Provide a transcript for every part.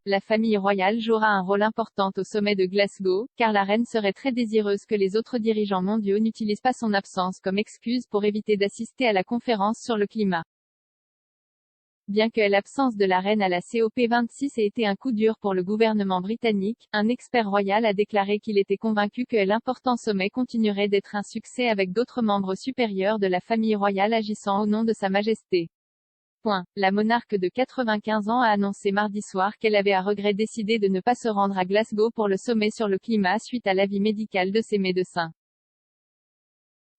la famille royale jouera un rôle important au sommet de Glasgow, car la reine serait très désireuse que les autres dirigeants mondiaux n'utilisent pas son absence comme excuse pour éviter d'assister à la conférence sur le climat. Bien que l'absence de la reine à la COP26 ait été un coup dur pour le gouvernement britannique, un expert royal a déclaré qu'il était convaincu que l'important sommet continuerait d'être un succès avec d'autres membres supérieurs de la famille royale agissant au nom de Sa Majesté. La monarque de 95 ans a annoncé mardi soir qu'elle avait à regret décidé de ne pas se rendre à Glasgow pour le sommet sur le climat suite à l'avis médical de ses médecins.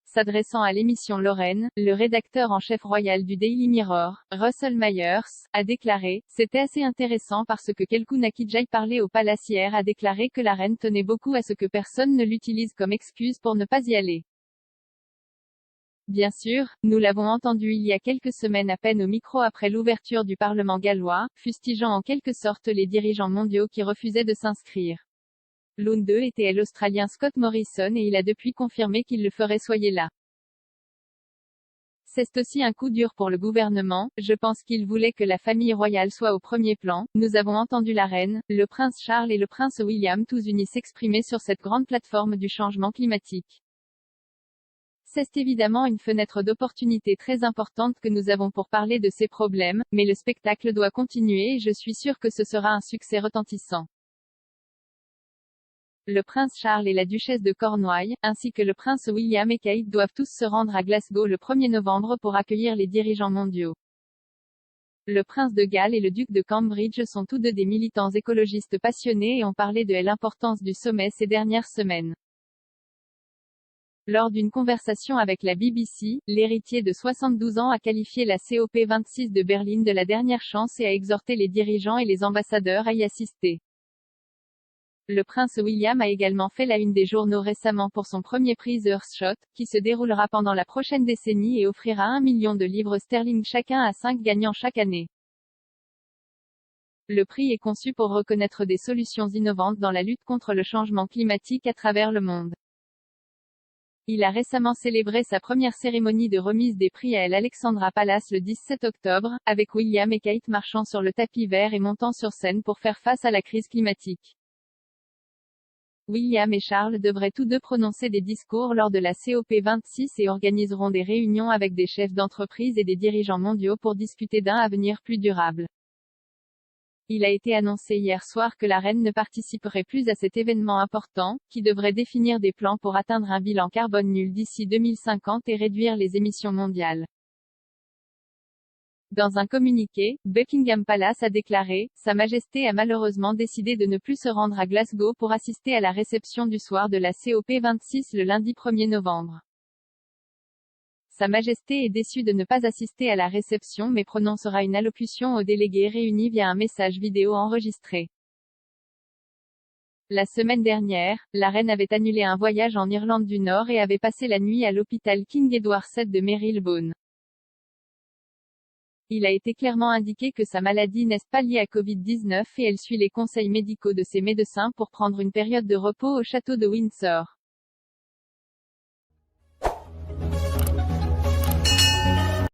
S'adressant à l'émission Lorraine, le rédacteur en chef royal du Daily Mirror, Russell Myers, a déclaré « C'était assez intéressant parce que Kelku Nakijai parlait au palace hier a déclaré que la reine tenait beaucoup à ce que personne ne l'utilise comme excuse pour ne pas y aller. Bien sûr, nous l'avons entendu il y a quelques semaines à peine au micro après l'ouverture du Parlement gallois, fustigeant en quelque sorte les dirigeants mondiaux qui refusaient de s'inscrire. L'un d'eux était l'Australien Scott Morrison et il a depuis confirmé qu'il le ferait soyez là. C'est aussi un coup dur pour le gouvernement, je pense qu'il voulait que la famille royale soit au premier plan, nous avons entendu la reine, le prince Charles et le prince William tous unis s'exprimer sur cette grande plateforme du changement climatique. C'est évidemment une fenêtre d'opportunité très importante que nous avons pour parler de ces problèmes, mais le spectacle doit continuer et je suis sûr que ce sera un succès retentissant. Le prince Charles et la duchesse de Cornouailles, ainsi que le prince William et Kate doivent tous se rendre à Glasgow le 1er novembre pour accueillir les dirigeants mondiaux. Le prince de Galles et le duc de Cambridge sont tous deux des militants écologistes passionnés et ont parlé de l'importance du sommet ces dernières semaines. Lors d'une conversation avec la BBC, l'héritier de 72 ans a qualifié la COP26 de Berlin de la dernière chance et a exhorté les dirigeants et les ambassadeurs à y assister. Le prince William a également fait la une des journaux récemment pour son premier prix Earthshot, qui se déroulera pendant la prochaine décennie et offrira 1 million de livres sterling chacun à 5 gagnants chaque année. Le prix est conçu pour reconnaître des solutions innovantes dans la lutte contre le changement climatique à travers le monde. Il a récemment célébré sa première cérémonie de remise des prix à l'Alexandra Palace le 17 octobre, avec William et Kate marchant sur le tapis vert et montant sur scène pour faire face à la crise climatique. William et Charles devraient tous deux prononcer des discours lors de la COP26 et organiseront des réunions avec des chefs d'entreprise et des dirigeants mondiaux pour discuter d'un avenir plus durable. Il a été annoncé hier soir que la reine ne participerait plus à cet événement important, qui devrait définir des plans pour atteindre un bilan carbone nul d'ici 2050 et réduire les émissions mondiales. Dans un communiqué, Buckingham Palace a déclaré « Sa Majesté a malheureusement décidé de ne plus se rendre à Glasgow pour assister à la réception du soir de la COP26 le lundi 1er novembre. Sa Majesté est déçue de ne pas assister à la réception mais prononcera une allocution aux délégués réunis via un message vidéo enregistré. » La semaine dernière, la reine avait annulé un voyage en Irlande du Nord et avait passé la nuit à l'hôpital King Edward VII de Marylebone. Il a été clairement indiqué que sa maladie n'est pas liée à Covid-19 et elle suit les conseils médicaux de ses médecins pour prendre une période de repos au château de Windsor.